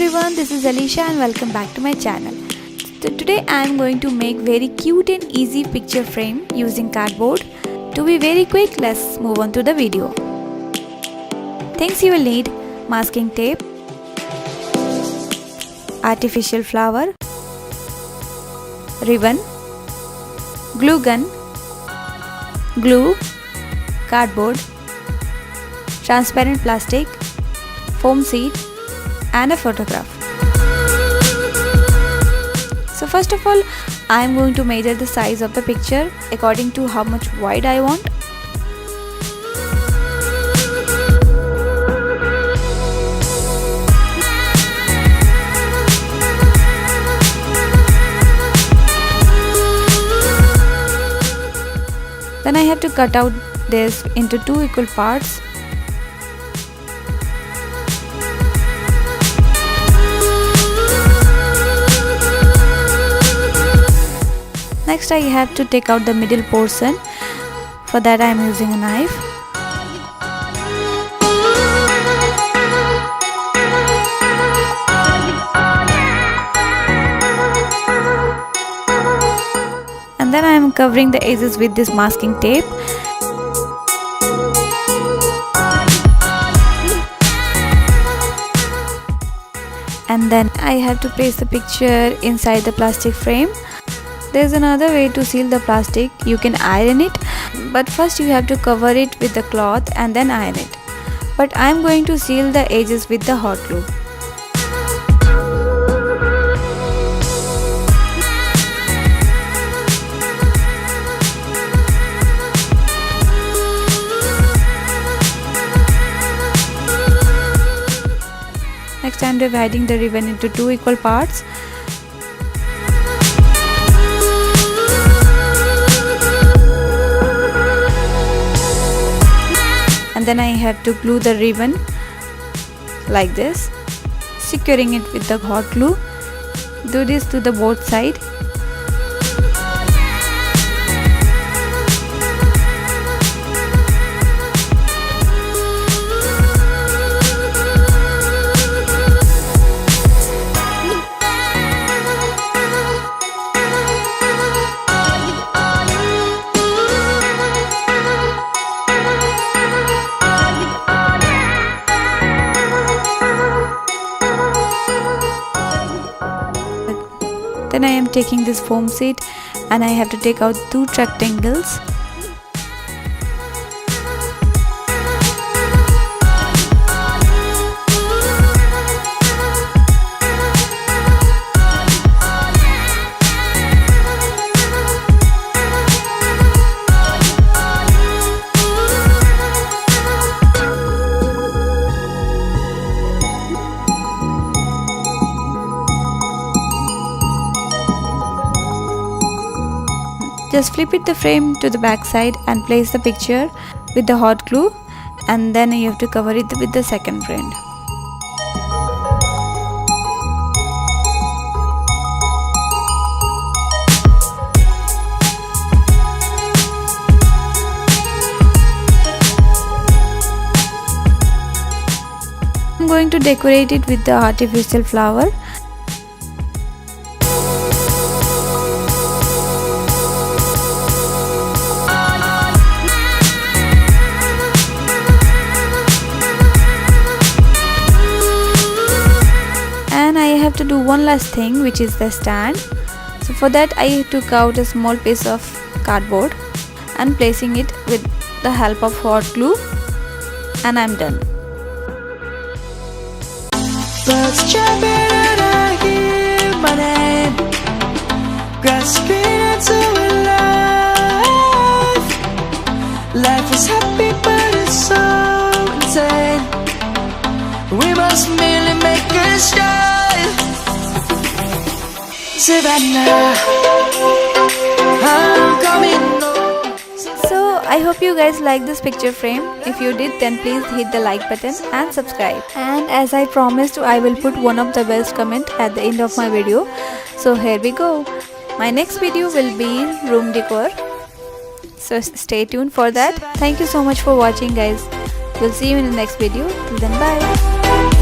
everyone, this is Alisha and welcome back to my channel. So today I am going to make very cute and easy picture frame using cardboard. To be very quick, let's move on to the video. Things you will need: masking tape, artificial flower, ribbon, glue gun, glue, cardboard, transparent plastic, foam sheet and a photograph. So first of all, I am going to measure the size of the picture according to how much wide I want. Then I have to cut out this into two equal parts. Next I have to take out the middle portion. For that I am using a knife. And then I am covering the edges with this masking tape. And then I have to place the picture inside the plastic frame. There is another way to seal the plastic. You can iron it, but first you have to cover it with the cloth and then iron it. But I am going to seal the edges with the hot glue. Next I am dividing the ribbon into two equal parts. And then I have to glue the ribbon like this, securing it with the hot glue. Do this to the both sides. Then I am taking this foam sheet and I have to take out two rectangles. Just flip it the frame to the back side and place the picture with the hot glue, and then you have to cover it with the second end. I'm going to decorate it with the artificial flower. I have to do one last thing, which is the stand. So for that I took out a small piece of cardboard and placing it with the help of hot glue, and I'm done. Birds chirping and I hear my name, grasping into life. Life is happy but it's so insane. We must merely make a start. Savannah, I'm coming home. So I hope you guys like this picture frame. If you did, then please hit the like button and subscribe. And as I promised, I will put one of the best comment at the end of my video. So here we go. My next video will be room decor. So stay tuned for that. Thank you so much for watching, guys. We'll see you in the next video. Till then, bye.